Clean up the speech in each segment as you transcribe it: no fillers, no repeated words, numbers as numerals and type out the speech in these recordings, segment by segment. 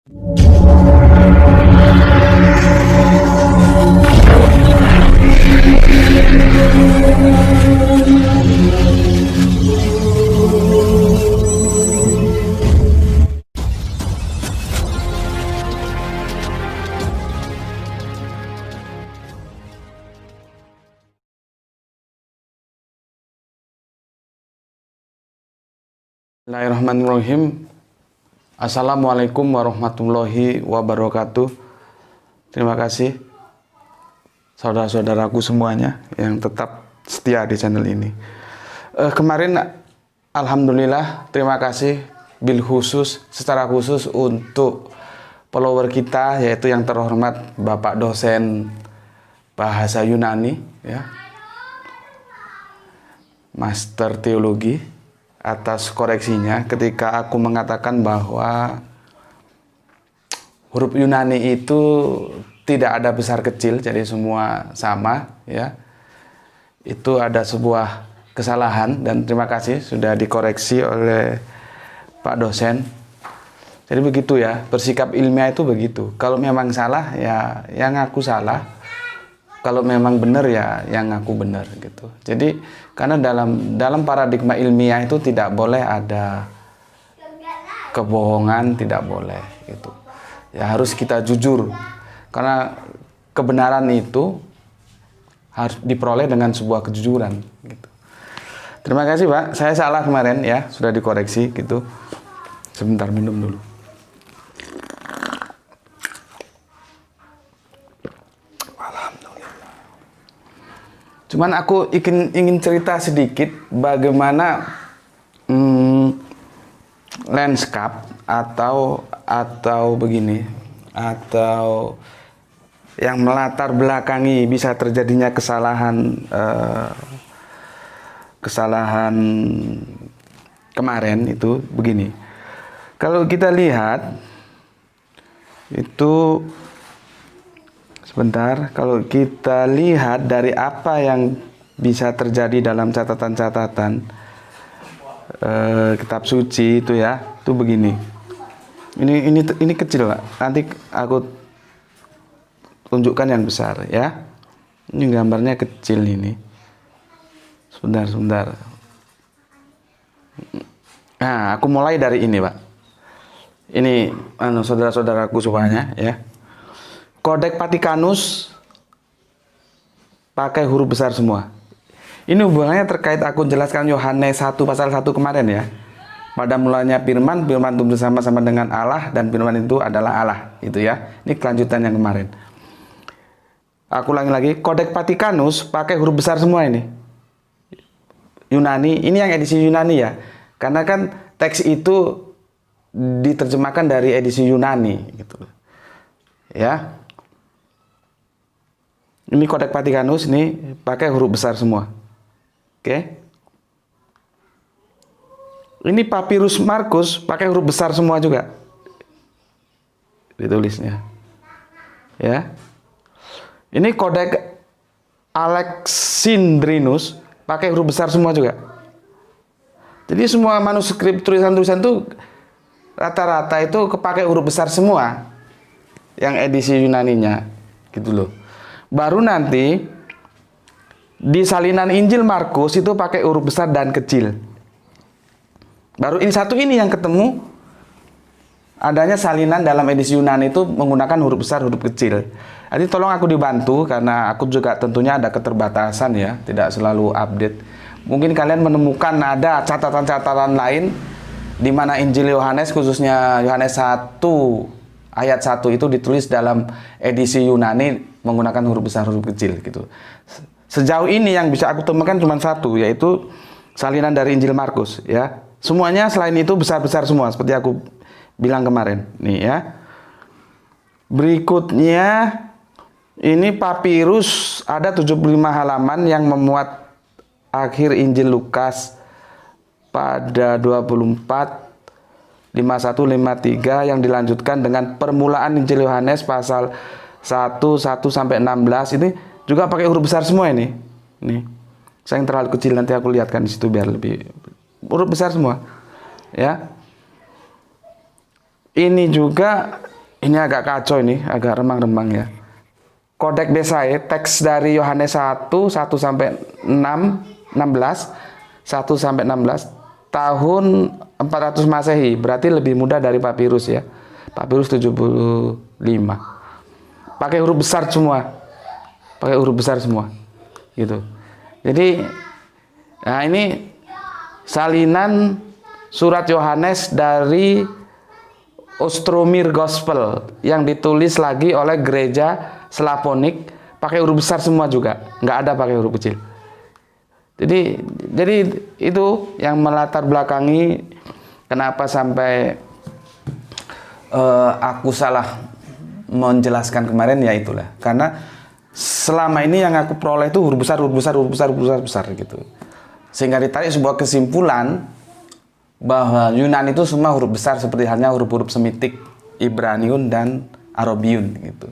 Bismillahirrahmanirrahim. Assalamualaikum warahmatullahi wabarakatuh. Terima kasih saudara-saudaraku semuanya yang tetap setia di channel ini. Kemarin alhamdulillah, terima kasih secara khusus untuk follower kita, yaitu yang terhormat Bapak dosen bahasa Yunani ya, Master Teologi, atas koreksinya ketika aku mengatakan bahwa huruf Yunani itu tidak ada besar kecil, jadi semua sama ya. Itu ada sebuah kesalahan dan terima kasih sudah dikoreksi oleh Pak dosen. Jadi begitu ya, bersikap ilmiah itu begitu. Kalau memang salah ya yang aku salah, kalau memang benar ya yang aku benar gitu. Jadi karena dalam paradigma ilmiah itu tidak boleh ada kebohongan, tidak boleh gitu. Ya harus kita jujur. Karena kebenaran itu harus diperoleh dengan sebuah kejujuran gitu. Terima kasih Pak, saya salah kemarin ya, sudah dikoreksi gitu. Sebentar minum dulu. Cuman aku ingin cerita sedikit bagaimana landscape atau begini, atau yang melatar belakangi bisa terjadinya kesalahan kemarin itu begini. Kalau kita lihat itu sebentar, kalau kita lihat dari apa yang bisa terjadi dalam catatan-catatan kitab suci itu ya, itu begini. Ini kecil Pak. Nanti aku tunjukkan yang besar ya. Ini gambarnya kecil ini. Sebentar. Nah, aku mulai dari ini Pak. Ini saudara-saudaraku semuanya ya. Kodeks Vatikanus pakai huruf besar semua. Ini hubungannya terkait aku jelaskan Yohanes 1 pasal 1 kemarin ya. Pada mulanya firman itu bersama-sama dengan Allah dan firman itu adalah Allah, itu ya. Ini kelanjutan yang kemarin. Aku ulangi lagi, Kodeks Vatikanus pakai huruf besar semua ini. Yunani, ini yang edisi Yunani ya. Karena kan teks itu diterjemahkan dari edisi Yunani gitu. Ya. Ini Kodeks Vatikanus ini pakai huruf besar semua. Oke. Ini Papirus Markus pakai huruf besar semua juga. Ditulisnya. Ya. Ini Kodeks Alexandrinus pakai huruf besar semua juga. Jadi semua manuskrip tulisan-tulisan itu rata-rata itu kepakai huruf besar semua. Yang edisi Yunaninya gitu loh. Baru nanti di salinan Injil Markus itu pakai huruf besar dan kecil. Baru ini satu ini yang ketemu adanya salinan dalam edisi Yunani itu menggunakan huruf besar, huruf kecil. Jadi tolong aku dibantu karena aku juga tentunya ada keterbatasan ya, tidak selalu update. Mungkin kalian menemukan ada catatan-catatan lain di mana Injil Yohanes, khususnya Yohanes 1 ayat 1 itu ditulis dalam edisi Yunani menggunakan huruf besar, huruf kecil gitu. Sejauh ini yang bisa aku temukan cuma satu, yaitu salinan dari Injil Markus ya. Semuanya selain itu besar-besar semua seperti aku bilang kemarin. Nih ya. Berikutnya ini papirus ada 75 halaman yang memuat akhir Injil Lukas pada 24 51-53 yang dilanjutkan dengan permulaan Injil Yohanes pasal 1 sampai 16 ini juga pakai huruf besar semua ini. Nih. Saya yang terlalu kecil nanti aku lihatkan di situ biar lebih huruf besar semua. Ya. Ini juga Ini agak kacau ini, agak remang-remang ya. Kodeks Besae, teks dari Yohanes 1 sampai 6, 16, 1 sampai 16, tahun 400 Masehi, berarti lebih muda dari papirus ya. Papirus 75. Pakai huruf besar semua. Pakai huruf besar semua. Gitu. Jadi nah ini salinan surat Yohanes dari Ostromir Gospel yang ditulis lagi oleh gereja Slaponik, pakai huruf besar semua juga, nggak ada pakai huruf kecil. Jadi itu yang melatar belakangi kenapa sampai aku salah menjelaskan kemarin, ya itulah karena selama ini yang aku peroleh itu huruf besar gitu, sehingga ditarik sebuah kesimpulan bahwa Yunani itu semua huruf besar seperti halnya huruf-huruf Semitik, Ibraniun dan Arabiun gitu.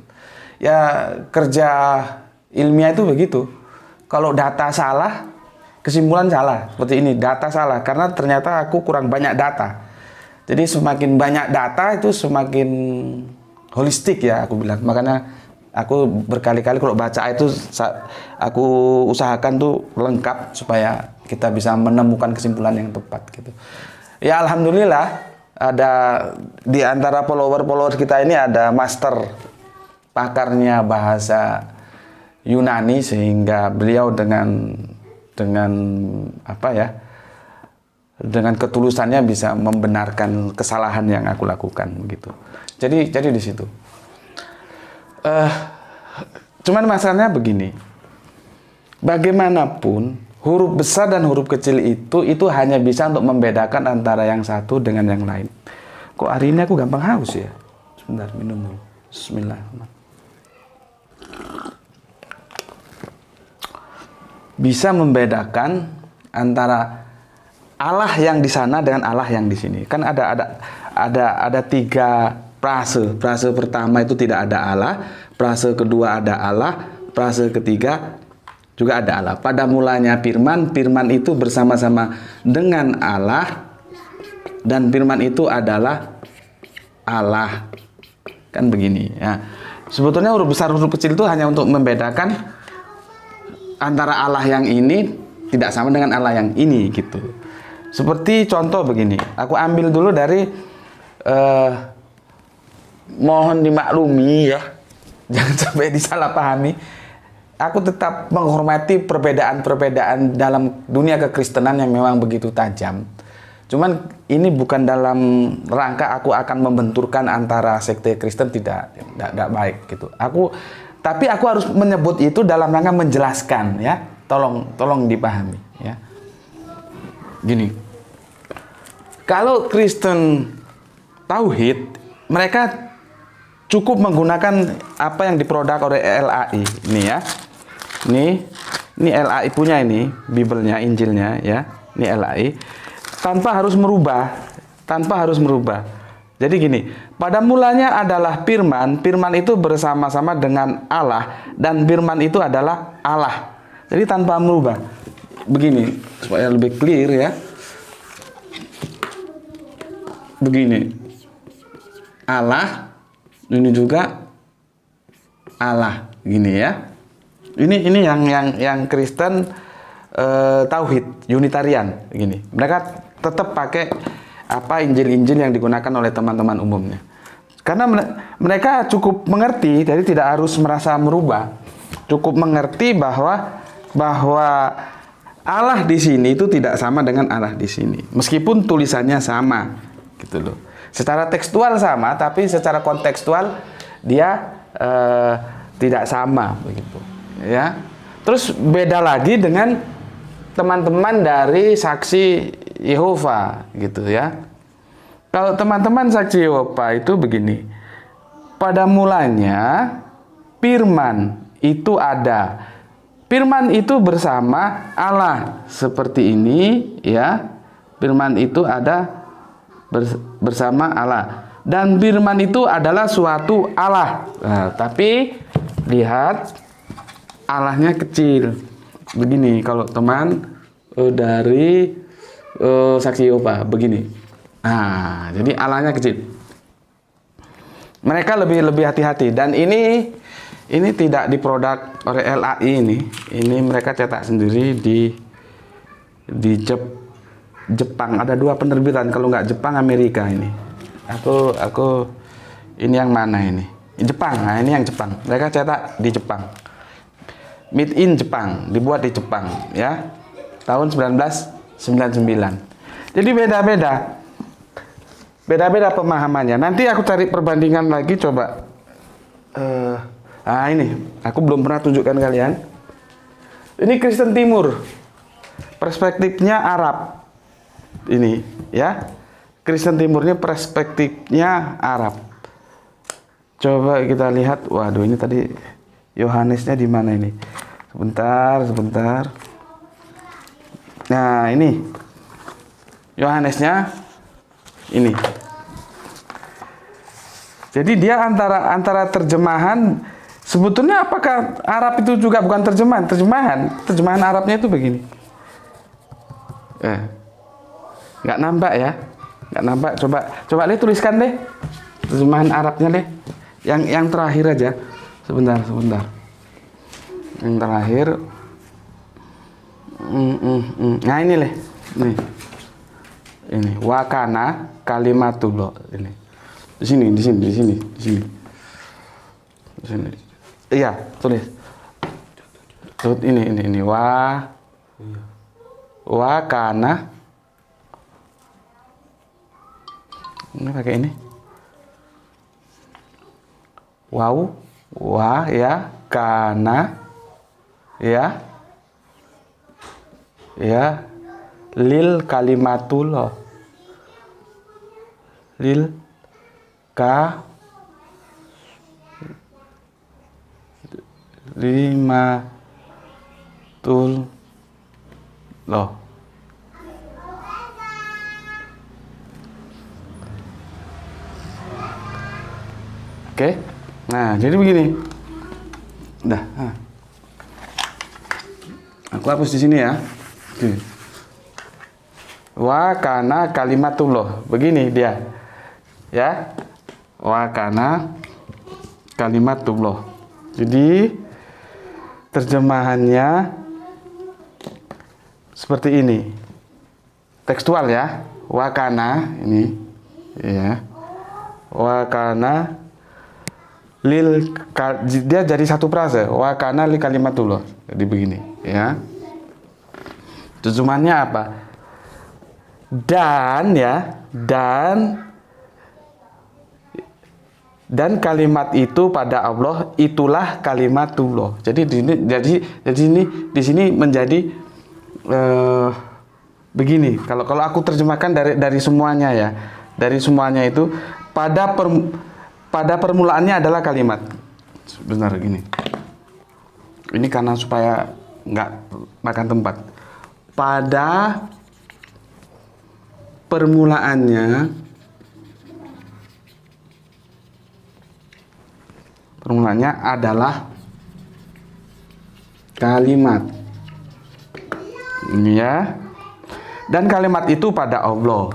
Ya kerja ilmiah itu begitu. Kalau data salah, kesimpulan salah. Seperti ini, data salah karena ternyata aku kurang banyak data. Jadi semakin banyak data itu semakin holistik ya aku bilang. Makanya aku berkali-kali kalau baca itu aku usahakan tuh lengkap supaya kita bisa menemukan kesimpulan yang tepat gitu. Ya alhamdulillah ada di antara follower kita ini ada master pakarnya bahasa Yunani, sehingga beliau dengan apa ya, dengan ketulusannya bisa membenarkan kesalahan yang aku lakukan gitu. Jadi di situ. Cuman masalahnya begini. Bagaimanapun huruf besar dan huruf kecil itu hanya bisa untuk membedakan antara yang satu dengan yang lain. Kok hari ini aku gampang haus ya? Sebentar, minum dulu. Bismillahirrahmanirrahim. Bisa membedakan antara Allah yang di sana dengan Allah yang di sini. Kan ada tiga frase. Frase pertama itu tidak ada Allah, frase kedua ada Allah, frase ketiga juga ada Allah. Pada mulanya firman itu bersama-sama dengan Allah, dan firman itu adalah Allah. Kan begini ya. Sebetulnya huruf besar huruf kecil itu hanya untuk membedakan antara Allah yang ini tidak sama dengan Allah yang ini gitu. Seperti contoh begini, aku ambil dulu dari mohon dimaklumi ya, jangan sampai disalahpahami. Aku tetap menghormati perbedaan-perbedaan dalam dunia kekristenan yang memang begitu tajam. Cuman ini bukan dalam rangka aku akan membenturkan antara sekte Kristen, tidak baik gitu. Tapi aku harus menyebut itu dalam rangka menjelaskan ya. Tolong dipahami ya. Gini. Kalau Kristen tauhid, mereka cukup menggunakan apa yang diproduk oleh LAI ini ya. Ini LAI punya ini, Bibelnya, Injilnya ya. Ini LAI. Tanpa harus merubah. Jadi gini, pada mulanya adalah firman itu bersama-sama dengan Allah, dan firman itu adalah Allah. Jadi tanpa merubah. Begini, supaya lebih clear ya. Begini. Allah, ini juga Allah, gini ya. Ini yang Kristen tauhid, Unitarian gini. Mereka tetap pakai apa Injil-Injil yang digunakan oleh teman-teman umumnya. Karena mereka cukup mengerti, jadi tidak harus merasa merubah. Cukup mengerti bahwa Allah di sini itu tidak sama dengan Allah di sini. Meskipun tulisannya sama, gitu loh. Secara tekstual sama, tapi secara kontekstual dia tidak sama, begitu. Ya. Terus beda lagi dengan teman-teman dari saksi Yehova gitu ya. Kalau teman-teman saksi Yehova itu begini. Pada mulanya firman itu ada. Firman itu bersama Allah seperti ini ya. Firman itu ada bersama Allah. Dan firman itu adalah suatu Allah. Nah, tapi lihat Allahnya kecil. Begini kalau teman dari saksi Yehova begini. Nah, jadi Allahnya kecil. Mereka lebih hati-hati, dan ini tidak diproduk oleh LAI ini. Ini mereka cetak sendiri di Jepang. Ada 2 penerbitan, kalau nggak Jepang Amerika ini. Aku ini yang mana ini? Jepang. Nah, ini yang Jepang. Mereka cetak di Jepang. Made in Jepang, dibuat di Jepang ya. Tahun 1999. Jadi beda-beda pemahamannya. Nanti aku cari perbandingan lagi coba. Ini aku belum pernah tunjukkan kalian. Ini Kristen Timur, perspektifnya Arab. Ini ya, Kristen Timurnya perspektifnya Arab. Coba kita lihat. Waduh, ini tadi Yohanesnya di mana ini? Sebentar. Nah, ini Yohanesnya ini. Jadi dia antara terjemahan, sebetulnya apakah Arab itu juga bukan terjemahan Arabnya itu begini. Nggak nampak ya? Nggak nampak. Coba lihat, tuliskan deh terjemahan Arabnya deh. Yang terakhir aja. Sebentar. Yang terakhir. Nah, ini leh. Nih. Ini wakana kalimatullah ini. Di sini. Iya, tulis. Ini wakana. Ini pakai ini. Wow, ya, kana, ya, lil kalimatullah, lil kalimatullah. Oke. Nah, jadi begini. Udah. Aku hapus di sini ya. Oke. Wa kana kalimatullah. Begini dia. Ya. Wa kana kalimatullah. Jadi terjemahannya seperti ini. Tekstual ya. Wa kana ini ya. Wa kana dia jadi satu frase, wa kana li kalimatullah. Jadi begini ya. Terjemahannya apa? Dan kalimat itu pada Allah, itulah kalimatullah. Jadi di sini menjadi begini. Kalau aku terjemahkan dari semuanya ya. Dari semuanya itu pada permulaannya adalah kalimat. Benar gini. Ini karena supaya nggak makan tempat. Pada permulaannya adalah kalimat. Ini ya. Dan kalimat itu pada Allah.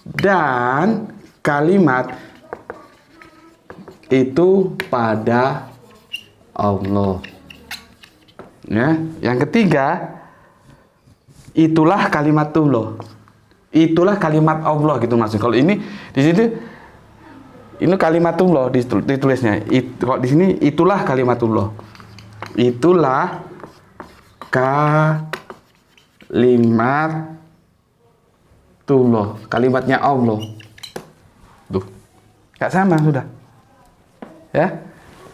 Dan kalimat itu pada Allah. Ya, yang ketiga, itulah kalimatullah. Itulah kalimat Allah gitu maksudnya. Kalau ini di situ ini kalimatullah ditulisnya. Kalau di sini itulah kalimatullah. Itulah kalimatullah. Kalimatnya Allah. Tuh. Gak sama sudah. Ya,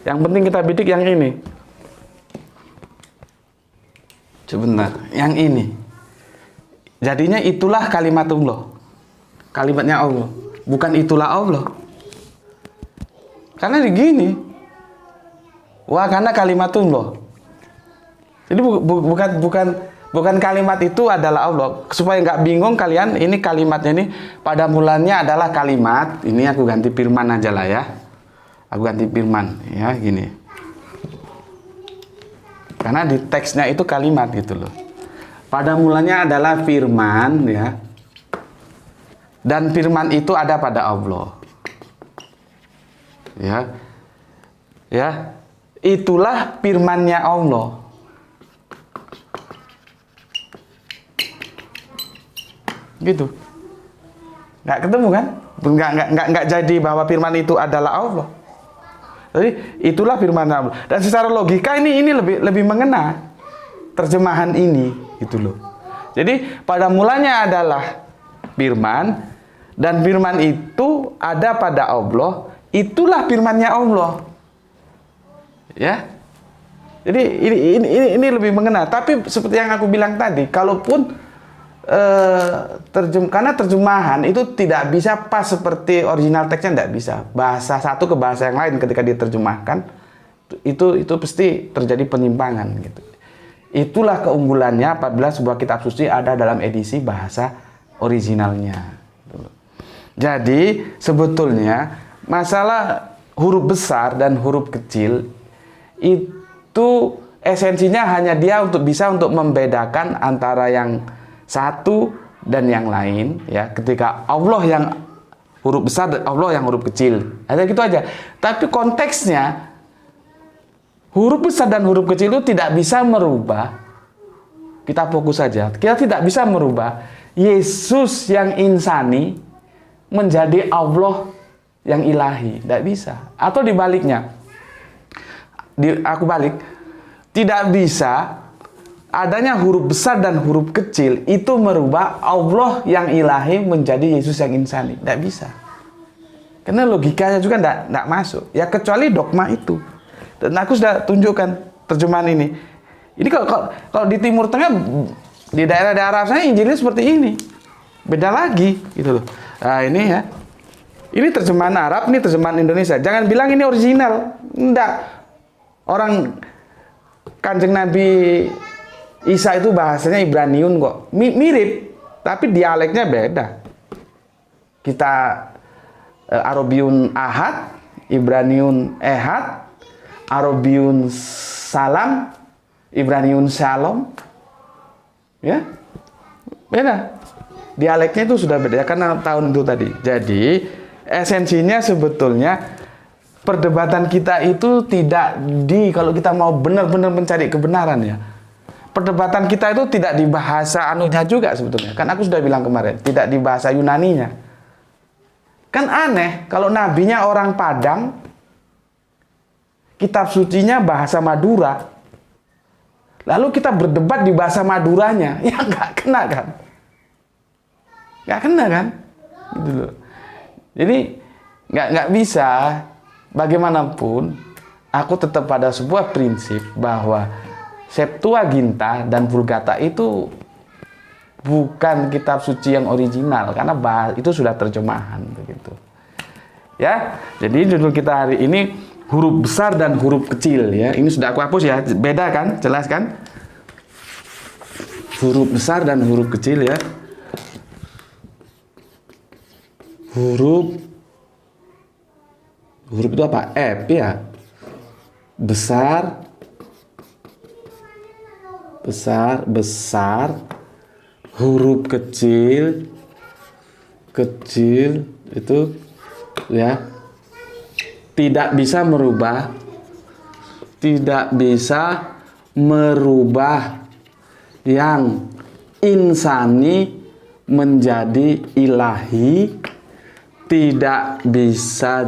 yang penting kita bidik yang ini. Sebentar, yang ini. Jadinya itulah kalimatullah. Kalimatnya Allah, bukan itulah Allah. Karena begini. Wah, karena kalimatullah. Jadi bukan kalimat itu adalah Allah. Supaya nggak bingung kalian, ini kalimatnya ini pada mulanya adalah kalimat. Ini aku ganti firman aja lah ya. Aku ganti firman ya gini. Karena di teksnya itu kalimat gitu loh. Pada mulanya adalah firman ya. Dan firman itu ada pada Allah. Ya. Ya. Itulah firman-Nya Allah. Gitu. Nggak ketemu kan? Nggak jadi bahwa firman itu adalah Allah. Jadi itulah firman Allah. Dan secara logika ini lebih mengena terjemahan ini, gitu loh. Jadi pada mulanya adalah firman, dan firman itu ada pada Allah. Itulah firman-Nya Allah. Ya. Jadi ini lebih mengena. Tapi seperti yang aku bilang tadi, kalaupun karena terjemahan itu tidak bisa pas seperti original teksnya, tidak bisa. Bahasa satu ke bahasa yang lain ketika diterjemahkan itu pasti terjadi penyimpangan gitu. Itulah keunggulannya apabila sebuah kitab suci ada dalam edisi bahasa originalnya. Jadi sebetulnya masalah huruf besar dan huruf kecil itu esensinya hanya dia bisa untuk membedakan antara yang satu dan yang lain, ya. Ketika Allah yang huruf besar dan Allah yang huruf kecil, ada gitu aja. Tapi konteksnya huruf besar dan huruf kecil itu tidak bisa merubah. Kita fokus saja. Kita tidak bisa merubah Yesus yang insani menjadi Allah yang ilahi, tidak bisa. Atau dibaliknya, aku balik, tidak bisa adanya huruf besar dan huruf kecil itu merubah Allah yang ilahi menjadi Yesus yang insani. Tidak bisa. Karena logikanya juga tidak masuk. Ya kecuali dogma itu. Dan aku sudah tunjukkan terjemahan ini. Ini kalau di Timur Tengah, di daerah-daerah sana Injilnya seperti ini. Beda lagi gitu loh. Nah ini ya. Ini terjemahan Arab, ini terjemahan Indonesia. Jangan bilang ini original. Tidak. Orang Kanjeng Nabi Isa itu bahasanya Ibraniun kok. Mirip, tapi dialeknya beda. Kita Arabiun Ahad, Ibraniun Ehad, Arabiun Salam, Ibraniun Shalom. Ya. Beda. Dialeknya itu sudah beda karena tahun itu tadi. Jadi, esensinya sebetulnya perdebatan kita itu tidak kalau kita mau benar-benar mencari kebenaran ya. Perdebatan kita itu tidak di bahasa anunya juga sebetulnya. Kan aku sudah bilang kemarin, tidak di bahasa Yunaninya. Kan aneh, kalau nabinya orang Padang, kitab sucinya bahasa Madura, lalu kita berdebat di bahasa Maduranya, ya nggak kena kan? Nggak kena kan? Gitu loh. Jadi nggak bisa, bagaimanapun, aku tetap pada sebuah prinsip bahwa Septuaginta dan Vulgata itu bukan kitab suci yang original karena itu sudah terjemahan begitu. Ya, jadi judul kita hari ini huruf besar dan huruf kecil ya. Ini sudah aku hapus ya. Beda kan? Jelas kan? Huruf besar dan huruf kecil ya. Huruf itu apa? F ya. Besar, huruf kecil itu ya tidak bisa merubah yang insani menjadi ilahi, tidak bisa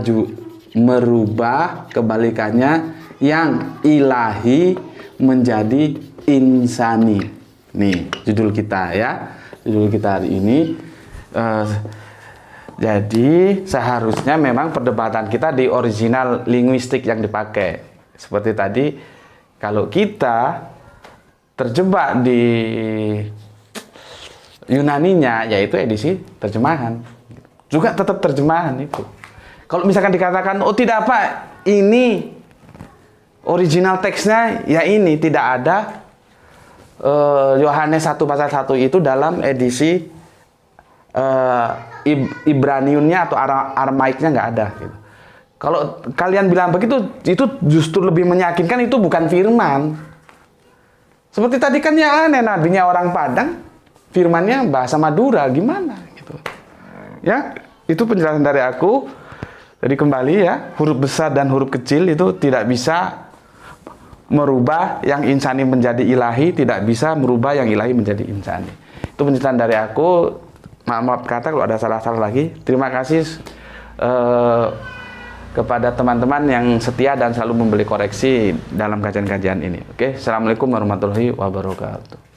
merubah kebalikannya yang ilahi menjadi insani. Nih judul kita ya, judul kita hari ini. Jadi seharusnya memang perdebatan kita di original linguistik yang dipakai. Seperti tadi, kalau kita terjebak di Yunaninya, yaitu edisi terjemahan, juga tetap terjemahan itu. Kalau misalkan dikatakan, oh tidak apa, ini original teksnya ya ini, tidak ada Yohanes 1 pasal 1 itu dalam edisi Ibraniunnya atau Aramaiknya nggak ada gitu. Kalau kalian bilang begitu, itu justru lebih meyakinkan itu bukan firman. Seperti tadi kan ya aneh, nabinya orang Padang, firmannya bahasa Madura, gimana gitu. Ya, itu penjelasan dari aku. Jadi kembali ya, huruf besar dan huruf kecil itu tidak bisa merubah yang insani menjadi ilahi, tidak bisa merubah yang ilahi menjadi insani. Itu penjelasan dari aku. Maaf kata kalau ada salah-salah lagi. Terima kasih kepada teman-teman yang setia dan selalu memberi koreksi dalam kajian-kajian ini. Oke, Assalamualaikum warahmatullahi wabarakatuh.